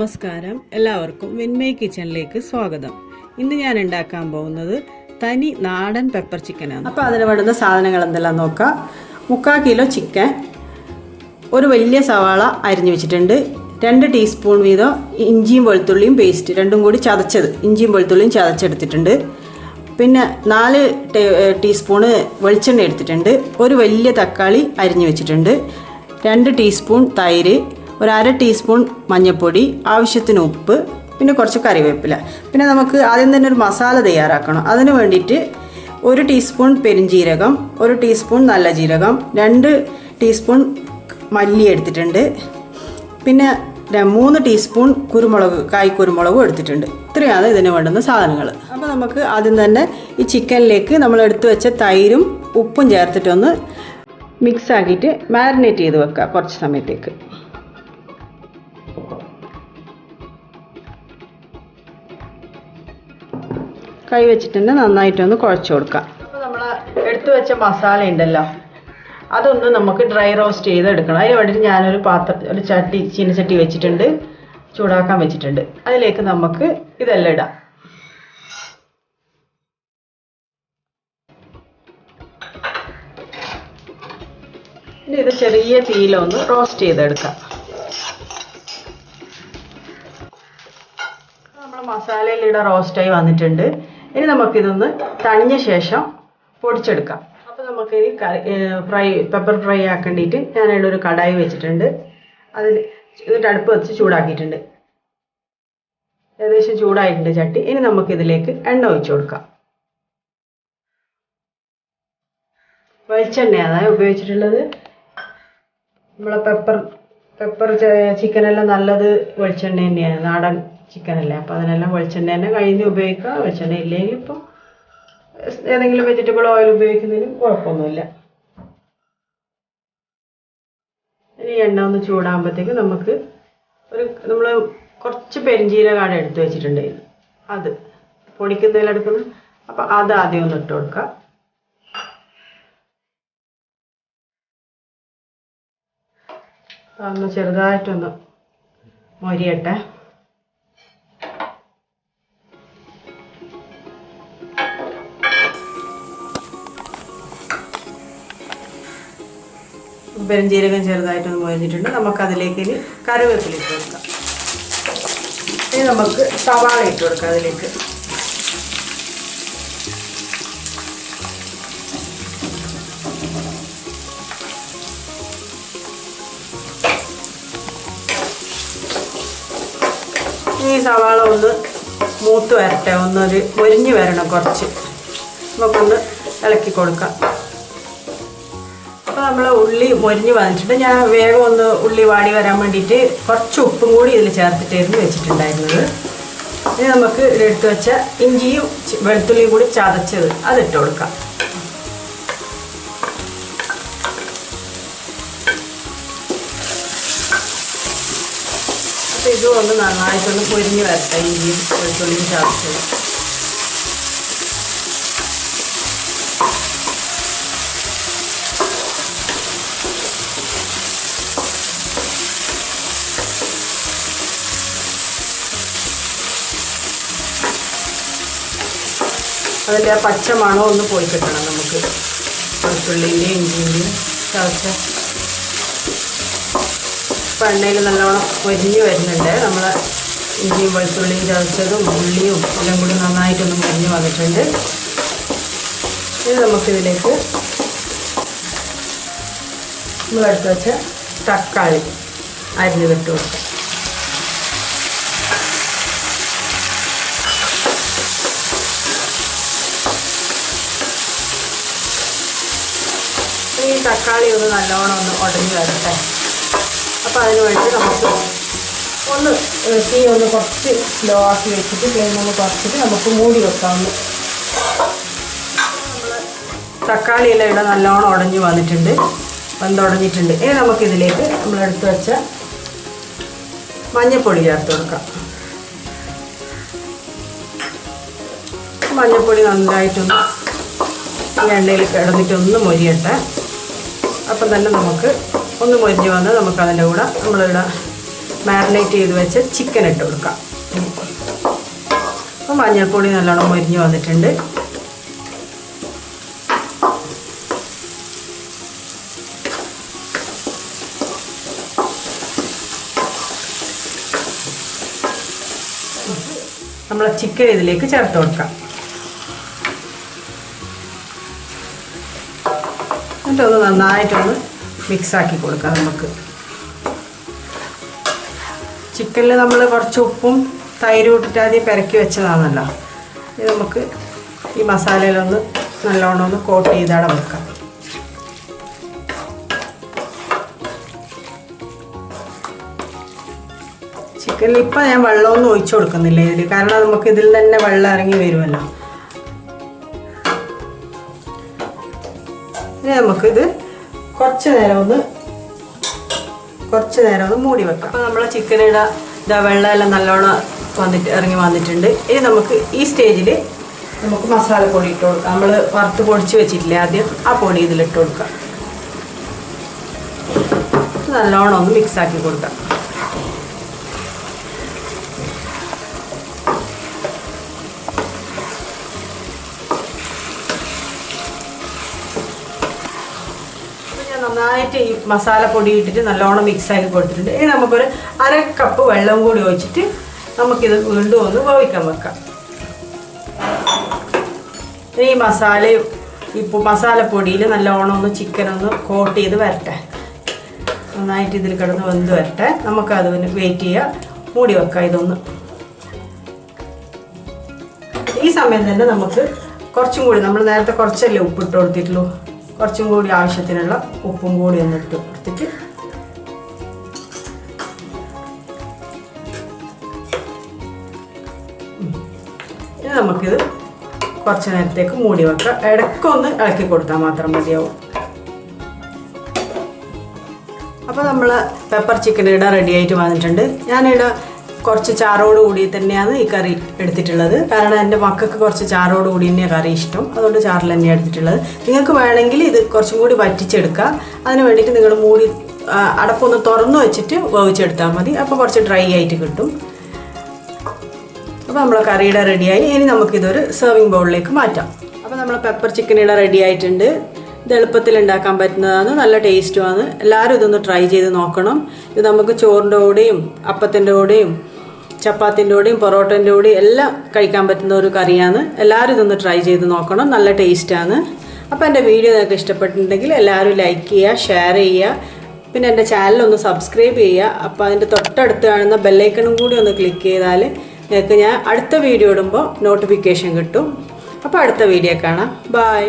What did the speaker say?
നമസ്കാരം, എല്ലാവർക്കും വിൻമേ കിച്ചണിലേക്ക് സ്വാഗതം. ഇന്ന് ഞാൻ ഉണ്ടാക്കാൻ പോകുന്നത് തനി നാടൻ പെപ്പർ ചിക്കനാണ്. അപ്പോൾ അതിന് വേണ്ടുന്ന സാധനങ്ങൾ എന്തെല്ലാം നോക്കാം. 3/4 കിലോ ചിക്കൻ, ഒരു വലിയ സവാള അരിഞ്ഞു വെച്ചിട്ടുണ്ട്, 2 ടീസ്പൂൺ വീതം ഇഞ്ചിയും വെളുത്തുള്ളിയും പേസ്റ്റ്, രണ്ടും കൂടി ചതച്ചത്, ഇഞ്ചിയും വെളുത്തുള്ളിയും ചതച്ചെടുത്തിട്ടുണ്ട്. പിന്നെ 4 ടീസ്പൂണ് വെളിച്ചെണ്ണ എടുത്തിട്ടുണ്ട്, ഒരു വലിയ തക്കാളി അരിഞ്ഞു വെച്ചിട്ടുണ്ട്, 2 ടീസ്പൂൺ തൈര്, ഒരു 1/2 ടീസ്പൂൺ മഞ്ഞൾപ്പൊടി, ആവശ്യത്തിന് ഉപ്പ്, പിന്നെ കുറച്ച് കറിവേപ്പില. പിന്നെ നമുക്ക് ആദ്യം തന്നെ ഒരു മസാല തയ്യാറാക്കണം. അതിന് വേണ്ടിയിട്ട് 1 ടീസ്പൂൺ പെരുംജീരകം, 1 ടീസ്പൂൺ നല്ല ജീരകം, 2 ടീസ്പൂൺ മല്ലി എടുത്തിട്ടുണ്ട്, പിന്നെ 3 ടീസ്പൂൺ കുരുമുളക്, കായ്ക്കുരുമുളകും എടുത്തിട്ടുണ്ട്. ഇത്രയാണ് ഇതിന് വേണ്ടുന്ന സാധനങ്ങൾ. അപ്പോൾ നമുക്ക് ആദ്യം തന്നെ ഈ ചിക്കനിലേക്ക് നമ്മൾ എടുത്തു വെച്ച തൈരും ഉപ്പും ചേർത്തിട്ടൊന്ന് മിക്സ് ആക്കിയിട്ട് മാരിനേറ്റ് ചെയ്ത് വെക്കുക കുറച്ച് സമയത്തേക്ക്. കൈ വെച്ചിട്ട് തന്നെ നന്നായിട്ടൊന്ന് കുഴച്ച് കൊടുക്കാം. അപ്പോൾ നമ്മൾ എടുത്തു വെച്ച മസാല ഉണ്ടല്ലോ, അതൊന്ന് നമുക്ക് ഡ്രൈ റോസ്റ്റ് ചെയ്തെടുക്കണം. അതിന് വേണ്ടിയിട്ട് ഞാനൊരു ഒരു ചീനച്ചട്ടി വെച്ചിട്ടുണ്ട്, ചൂടാക്കാൻ വെച്ചിട്ടുണ്ട്. അതിലേക്ക് നമുക്ക് ഇതെല്ലാം ഇടാം. ഇനി ഇത് ചെറിയ തീയിലൊന്ന് റോസ്റ്റ് ചെയ്തെടുക്കാം. നമ്മൾ മസാലയിലിടെ റോസ്റ്റായി വന്നിട്ടുണ്ട്. ഇനി നമുക്കിതൊന്ന് തണിഞ്ഞ ശേഷം പൊടിച്ചെടുക്കാം. അപ്പോൾ നമുക്കിനി പെപ്പർ ഫ്രൈ ആക്കേണ്ടിയിട്ട് ഞാനിവിടെ ഒരു കടായി വെച്ചിട്ടുണ്ട്. അതിൽ ഇതിൻ്റെ അടുപ്പ് വെച്ച് ചൂടാക്കിയിട്ടുണ്ട്. ഏകദേശം ചൂടായിട്ടുണ്ട് ചട്ടി. ഇനി നമുക്കിതിലേക്ക് എണ്ണ ഒഴിച്ചു കൊടുക്കാം. വെളിച്ചെണ്ണയാണ് ഉപയോഗിച്ചിട്ടുള്ളത്. നമ്മളെ പെപ്പർ ചിക്കനെല്ലാം നല്ലത് വെളിച്ചെണ്ണ തന്നെയാണ്, നാടൻ ചിക്കനല്ലേ. അപ്പോൾ അതിനെല്ലാം വെളിച്ചെണ്ണ തന്നെ കഴിഞ്ഞ് ഉപയോഗിക്കുക. വെളിച്ചെണ്ണ ഇല്ലെങ്കിൽ ഇപ്പോൾ ഏതെങ്കിലും വെജിറ്റബിൾ ഓയിൽ ഉപയോഗിക്കുന്നതിനും കുഴപ്പമൊന്നുമില്ല. ഇനി എണ്ണ ഒന്ന് ചൂടാകുമ്പോഴത്തേക്ക് നമുക്ക് നമ്മൾ കുറച്ച് പെരുംജീരകമാണ് എടുത്ത് വെച്ചിട്ടുണ്ട്, അത് പൊടിക്കുന്നതിലെടുക്കുന്നത്. അപ്പോൾ അത് ആദ്യം ഒന്ന് ഇട്ട് കൊടുക്കുക. അതൊന്ന് ചെറുതായിട്ടൊന്ന് മൊരിയട്ടെ. പെരുംജീരകം ചെറുതായിട്ടൊന്ന് മൊരിഞ്ഞിട്ടുണ്ട്. നമുക്കതിലേക്ക് ഇനി കറിവേപ്പില ഇട്ട് കൊടുക്കാം. ഇനി നമുക്ക് സവാള ഇട്ട് കൊടുക്കാം അതിലേക്ക്. ഈ സവാള ഒന്ന് മൂത്ത് വരട്ടെ, ഒന്നൊരു മൊരിഞ്ഞ് വരണം കുറച്ച്. നമുക്കൊന്ന് ഇളക്കി കൊടുക്കാം. അപ്പോൾ നമ്മൾ ഉള്ളി മൊരിഞ്ഞ് വന്നിട്ടുണ്ട്. ഞാൻ വേഗം ഒന്ന് ഉള്ളി വാടി വരാൻ വേണ്ടിയിട്ട് കുറച്ച് ഉപ്പും കൂടി ഇതിൽ ചേർത്തിട്ടായിരുന്നു വെച്ചിട്ടുണ്ടായിരുന്നത്. ഇനി നമുക്ക് എടുത്ത് വെച്ച ഇഞ്ചിയും വെളുത്തുള്ളിയും കൂടി ചതച്ചത് അതിട്ട് കൊടുക്കാം. അപ്പോൾ ഇതും ഒന്ന് നന്നായിട്ടൊന്ന് പൊരിഞ്ഞ് വരട്ടെ, ഇഞ്ചിയും വെളുത്തുള്ളിയും ചതച്ചത്. അതിൻ്റെ ആ പച്ച മണം ഒന്ന് പോയി കിട്ടണം നമുക്ക്. വെളുത്തുള്ളിൻ്റെയും ഇഞ്ചിൻ്റെയും ചതച്ച ഇപ്പം എണ്ണയിൽ നല്ലോണം പൊരിഞ്ഞ് വരുന്നുണ്ട്. നമ്മൾ ഇഞ്ചിയും വെളുത്തുള്ളിയും ചതച്ചതും ഉള്ളിയും എല്ലാം കൂടി നന്നായിട്ടൊന്ന് പൊരിഞ്ഞ് വന്നിട്ടുണ്ട്. ഇനി നമുക്കിതിലേക്ക് നമ്മളെടുത്ത് വെച്ച തക്കാളി അരിഞ്ഞ് ഇട്ട് കൊടുക്കാം. ഈ തക്കാളി ഒന്ന് നല്ലോണം ഒന്ന് ഉടഞ്ഞ് വരട്ടെ. അപ്പോൾ അതിന് വേണ്ടി നമുക്ക് ഒന്ന് തീ ഒന്ന് കുറച്ച് സ്ലോ ആക്കി വെച്ചിട്ട് ഫ്ലെയിം ഒന്ന് കുറച്ചിട്ട് നമുക്ക് മൂടി വെക്കാവുന്നു. തക്കാളിയെല്ലാം ഇവിടെ നല്ലോണം ഉടഞ്ഞ് വന്നിട്ടുണ്ട്, വെന്തുടഞ്ഞിട്ടുണ്ട്. ഇനി നമുക്കിതിലേക്ക് നമ്മളെടുത്ത് വെച്ച മഞ്ഞൾപ്പൊടി ചേർത്ത് കൊടുക്കാം. മഞ്ഞൾപ്പൊടി നന്നായിട്ടൊന്ന് ഈ എണ്ണയിൽ കിടന്നിട്ടൊന്ന് മൊരിയട്ടെ. അപ്പം തന്നെ നമുക്ക് ഒന്ന് മൊരിഞ്ഞ് വന്ന് നമുക്കതിൻ്റെ കൂടെ നമ്മളിവിടെ മാരിനേറ്റ് ചെയ്ത് വെച്ച് ചിക്കൻ ഇട്ട് കൊടുക്കാം. അപ്പോൾ മഞ്ഞൾപ്പൊടി നല്ലോണം മൊരിഞ്ഞ് വന്നിട്ടുണ്ട്. നമ്മൾ ചിക്കൻ ഇതിലേക്ക് ചേർത്ത് കൊടുക്കാം. എന്നിട്ടൊന്ന് നന്നായിട്ടൊന്ന് മിക്സാക്കി കൊടുക്കാം. നമുക്ക് ചിക്കനിൽ നമ്മൾ കുറച്ച് ഉപ്പും തൈരും ഇട്ടിട്ട് ആദ്യം പെരക്കി വെച്ചതാണല്ലോ. ഇത് നമുക്ക് ഈ മസാലയിലൊന്ന് നല്ലോണം ഒന്ന് കോട്ട് ചെയ്തവിടെ വെക്കാം. ചിക്കനിൽ ഇപ്പം ഞാൻ വെള്ളമൊന്നും ഒഴിച്ചു കൊടുക്കുന്നില്ല ഇതിൽ, കാരണം നമുക്ക് ഇതിൽ തന്നെ വെള്ളം ഇറങ്ങി വരുമല്ലോ. ഇനി നമുക്കിത് കുറച്ച് നേരം ഒന്ന് മൂടി വെക്കാം. അപ്പോൾ നമ്മളെ ചിക്കനിടെ വെള്ളമെല്ലാം നല്ലോണം ഇറങ്ങി വന്നിട്ടുണ്ട്. ഇനി നമുക്ക് ഈ സ്റ്റേജിൽ നമുക്ക് മസാലപ്പൊടി ഇട്ട് കൊടുക്കാം. നമ്മൾ വറുത്ത് പൊടിച്ച് വെച്ചിട്ടില്ലേ ആദ്യം, ആ പൊടി ഇതിലിട്ട് കൊടുക്കാം. നല്ലോണം ഒന്ന് മിക്സാക്കി കൊടുക്കാം. നന്നായിട്ട് ഈ മസാലപ്പൊടി ഇട്ടിട്ട് നല്ലോണം മിക്സാക്കി കൊടുത്തിട്ടുണ്ട്. ഇനി നമുക്കൊരു 1/2 കപ്പ് വെള്ളം കൂടി ഒഴിച്ചിട്ട് നമുക്കിത് വീണ്ടും ഒന്ന് വേവിക്കാൻ വെക്കാം. ഈ മസാലപ്പൊടിയിൽ നല്ലോണം ഒന്ന് ചിക്കൻ ഒന്ന് കോട്ട് ചെയ്ത് വരട്ടെ. നന്നായിട്ട് ഇതിൽ കിടന്ന് വെന്ത് വരട്ടെ. നമുക്കത് വെയിറ്റ് ചെയ്യാം, മൂടി വെക്കാം ഇതൊന്ന്. ഈ സമയം തന്നെ നമുക്ക് കുറച്ചും കൂടി, നമ്മൾ നേരത്തെ കുറച്ചല്ലേ ഉപ്പിട്ട് കൊടുത്തിട്ടുള്ളൂ, കുറച്ചും കൂടി ആവശ്യത്തിനുള്ള ഉപ്പും കൂടി ഒന്ന് ഇട്ട് കൊടുത്തിട്ട് ഇനി നമുക്കിത് കുറച്ച് നേരത്തേക്ക് മൂടി വെക്കാം. ഇടയ്ക്കൊന്ന് ഇളക്കി കൊടുത്താൽ മാത്രം മതിയാവും. അപ്പോൾ നമ്മൾ പെപ്പർ ചിക്കൻ ഇവിടെ റെഡി ആയിട്ട് വന്നിട്ടുണ്ട്. ഞാനിവിടെ കുറച്ച് ചാറോട് കൂടി തന്നെയാണ് ഈ കറി എടുത്തിട്ടുള്ളത്. കാരണം എൻ്റെ മക്കൾക്ക് കുറച്ച് ചാറോട് കൂടി തന്നെയാണ് കറി ഇഷ്ടം, അതുകൊണ്ട് ചാറിൽ തന്നെയാണ് എടുത്തിട്ടുള്ളത്. നിങ്ങൾക്ക് വേണമെങ്കിൽ ഇത് കുറച്ചും കൂടി വറ്റിച്ചെടുക്കുക. അതിന് വേണ്ടിയിട്ട് നിങ്ങൾ മൂടി അടപ്പൊന്ന് തുറന്നു വെച്ചിട്ട് വേവിച്ചെടുത്താൽ മതി. അപ്പോൾ കുറച്ച് ഡ്രൈ ആയിട്ട് കിട്ടും. അപ്പോൾ നമ്മളെ കറിയുടെ റെഡിയായി. ഇനി നമുക്കിതൊരു സെർവിങ് ബൗളിലേക്ക് മാറ്റാം. അപ്പോൾ നമ്മൾ പെപ്പർ ചിക്കൻ ഇവിടെ റെഡി ആയിട്ടുണ്ട്. ഇത് എളുപ്പത്തിൽ ഉണ്ടാക്കാൻ പറ്റുന്നതാണ്, നല്ല ടേസ്റ്റുമാണ്. എല്ലാവരും ഇതൊന്ന് ട്രൈ ചെയ്ത് നോക്കണം. ഇത് നമുക്ക് ചോറിൻ്റെ കൂടെയും അപ്പത്തിൻ്റെ കൂടെയും ചപ്പാത്തിൻ്റെ കൂടെയും പൊറോട്ടൻ്റെ കൂടെയും എല്ലാം കഴിക്കാൻ പറ്റുന്ന ഒരു കറിയാണ്. എല്ലാവരും ഇതൊന്ന് ട്രൈ ചെയ്ത് നോക്കണം, നല്ല ടേസ്റ്റാണ്. അപ്പോൾ എൻ്റെ വീഡിയോ നിങ്ങൾക്ക് ഇഷ്ടപ്പെട്ടിട്ടുണ്ടെങ്കിൽ എല്ലാവരും ലൈക്ക് ചെയ്യുക, ഷെയർ ചെയ്യുക, പിന്നെ എൻ്റെ ചാനലൊന്ന് സബ്സ്ക്രൈബ് ചെയ്യുക. അപ്പോൾ അതിൻ്റെ തൊട്ടടുത്ത് കാണുന്ന ബെല്ലൈക്കണും കൂടി ഒന്ന് ക്ലിക്ക് ചെയ്താൽ നിങ്ങൾക്ക് ഞാൻ അടുത്ത വീഡിയോ ഇടുമ്പോൾ നോട്ടിഫിക്കേഷൻ കിട്ടും. അപ്പോൾ അടുത്ത വീഡിയോ കാണാം. ബൈ.